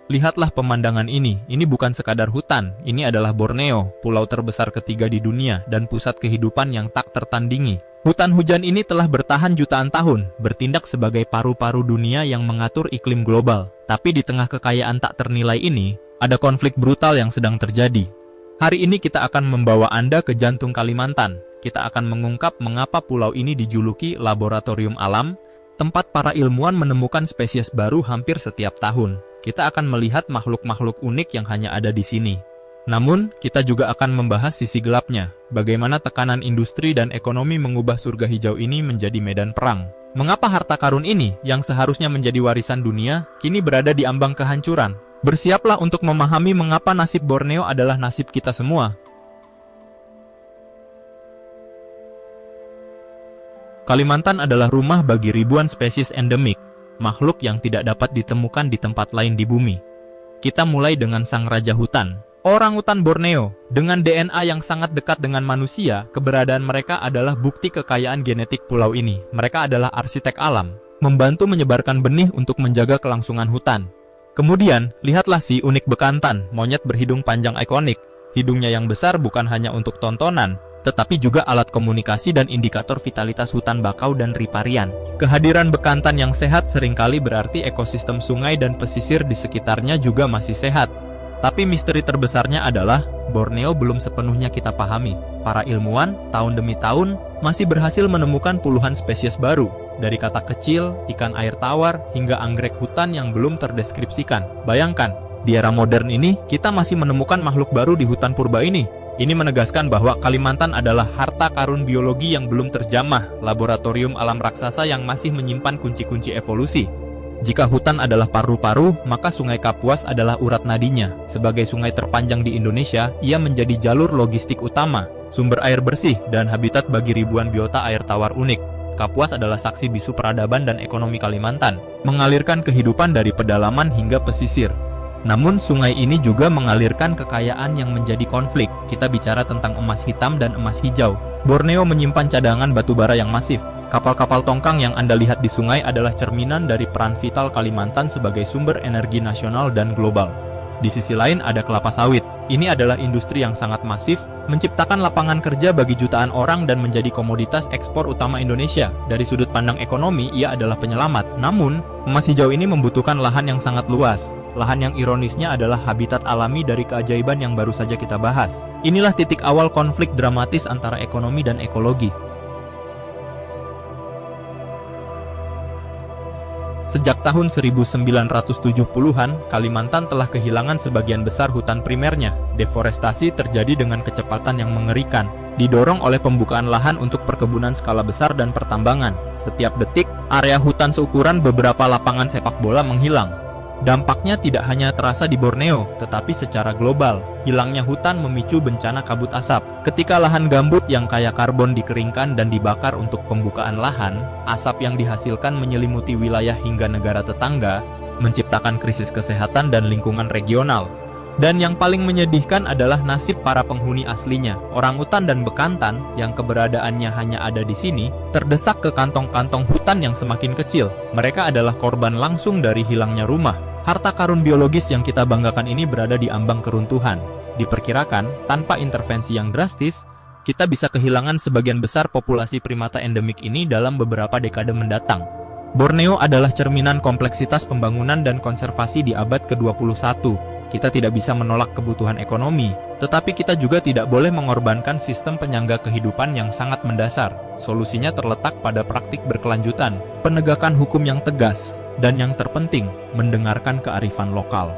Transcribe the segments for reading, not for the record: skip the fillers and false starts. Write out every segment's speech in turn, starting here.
Lihatlah pemandangan ini bukan sekadar hutan, ini adalah Borneo, pulau terbesar ketiga di dunia dan pusat kehidupan yang tak tertandingi. Hutan hujan ini telah bertahan jutaan tahun, bertindak sebagai paru-paru dunia yang mengatur iklim global. Tapi di tengah kekayaan tak ternilai ini, ada konflik brutal yang sedang terjadi. Hari ini kita akan membawa Anda ke jantung Kalimantan. Kita akan mengungkap mengapa pulau ini dijuluki laboratorium alam, tempat para ilmuwan menemukan spesies baru hampir setiap tahun. Kita akan melihat makhluk-makhluk unik yang hanya ada di sini. Namun, kita juga akan membahas sisi gelapnya, bagaimana tekanan industri dan ekonomi mengubah surga hijau ini menjadi medan perang. Mengapa harta karun ini, yang seharusnya menjadi warisan dunia, kini berada di ambang kehancuran? Bersiaplah untuk memahami mengapa nasib Borneo adalah nasib kita semua. Kalimantan adalah rumah bagi ribuan spesies endemik, makhluk yang tidak dapat ditemukan di tempat lain di bumi. Kita mulai dengan sang raja hutan, orangutan Borneo. Dengan DNA yang sangat dekat dengan manusia, keberadaan mereka adalah bukti kekayaan genetik pulau ini. Mereka adalah arsitek alam, membantu menyebarkan benih untuk menjaga kelangsungan hutan. Kemudian, lihatlah si unik bekantan, monyet berhidung panjang ikonik. Hidungnya yang besar bukan hanya untuk tontonan, tetapi juga alat komunikasi dan indikator vitalitas hutan bakau dan riparian. Kehadiran bekantan yang sehat seringkali berarti ekosistem sungai dan pesisir di sekitarnya juga masih sehat. Tapi misteri terbesarnya adalah, Borneo belum sepenuhnya kita pahami. Para ilmuwan, tahun demi tahun, masih berhasil menemukan puluhan spesies baru, dari kata kecil, ikan air tawar, hingga anggrek hutan yang belum terdeskripsikan. Bayangkan, di era modern ini, kita masih menemukan makhluk baru di hutan purba ini. Ini menegaskan bahwa Kalimantan adalah harta karun biologi yang belum terjamah, laboratorium alam raksasa yang masih menyimpan kunci-kunci evolusi. Jika hutan adalah paru-paru, maka Sungai Kapuas adalah urat nadinya. Sebagai sungai terpanjang di Indonesia, ia menjadi jalur logistik utama, sumber air bersih, dan habitat bagi ribuan biota air tawar unik. Kapuas adalah saksi bisu peradaban dan ekonomi Kalimantan, mengalirkan kehidupan dari pedalaman hingga pesisir. Namun sungai ini juga mengalirkan kekayaan yang menjadi konflik. Kita bicara tentang emas hitam dan emas hijau. Borneo menyimpan cadangan batu bara yang masif. Kapal-kapal tongkang yang Anda lihat di sungai adalah cerminan dari peran vital Kalimantan sebagai sumber energi nasional dan global. Di sisi lain ada kelapa sawit. Ini adalah industri yang sangat masif, menciptakan lapangan kerja bagi jutaan orang dan menjadi komoditas ekspor utama Indonesia. Dari sudut pandang ekonomi, ia adalah penyelamat. Namun, emas hijau ini membutuhkan lahan yang sangat luas. Lahan yang ironisnya adalah habitat alami dari keajaiban yang baru saja kita bahas. Inilah titik awal konflik dramatis antara ekonomi dan ekologi. Sejak tahun 1970-an, Kalimantan telah kehilangan sebagian besar hutan primernya. Deforestasi terjadi dengan kecepatan yang mengerikan, didorong oleh pembukaan lahan untuk perkebunan skala besar dan pertambangan. Setiap detik, area hutan seukuran beberapa lapangan sepak bola menghilang. Dampaknya tidak hanya terasa di Borneo, tetapi secara global. Hilangnya hutan memicu bencana kabut asap. Ketika lahan gambut yang kaya karbon dikeringkan dan dibakar untuk pembukaan lahan, asap yang dihasilkan menyelimuti wilayah hingga negara tetangga, menciptakan krisis kesehatan dan lingkungan regional. Dan yang paling menyedihkan adalah nasib para penghuni aslinya. Orangutan dan bekantan, yang keberadaannya hanya ada di sini, terdesak ke kantong-kantong hutan yang semakin kecil. Mereka adalah korban langsung dari hilangnya rumah. Harta karun biologis yang kita banggakan ini berada di ambang keruntuhan. Diperkirakan, tanpa intervensi yang drastis, kita bisa kehilangan sebagian besar populasi primata endemik ini dalam beberapa dekade mendatang. Borneo adalah cerminan kompleksitas pembangunan dan konservasi di abad ke-21. Kita tidak bisa menolak kebutuhan ekonomi, tetapi kita juga tidak boleh mengorbankan sistem penyangga kehidupan yang sangat mendasar. Solusinya terletak pada praktik berkelanjutan, penegakan hukum yang tegas, dan yang terpenting, mendengarkan kearifan lokal.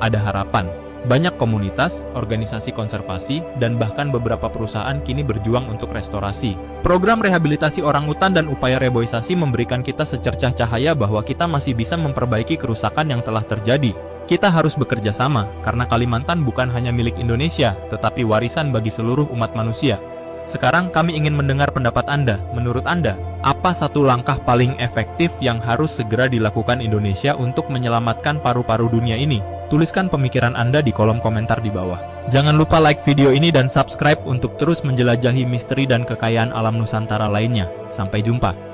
Ada harapan. Banyak komunitas, organisasi konservasi, dan bahkan beberapa perusahaan kini berjuang untuk restorasi. Program rehabilitasi orangutan dan upaya reboisasi memberikan kita secercah cahaya bahwa kita masih bisa memperbaiki kerusakan yang telah terjadi. Kita harus bekerja sama, karena Kalimantan bukan hanya milik Indonesia, tetapi warisan bagi seluruh umat manusia. Sekarang kami ingin mendengar pendapat Anda. Menurut Anda, apa satu langkah paling efektif yang harus segera dilakukan Indonesia untuk menyelamatkan paru-paru dunia ini? Tuliskan pemikiran Anda di kolom komentar di bawah. Jangan lupa like video ini dan subscribe untuk terus menjelajahi misteri dan kekayaan alam Nusantara lainnya. Sampai jumpa.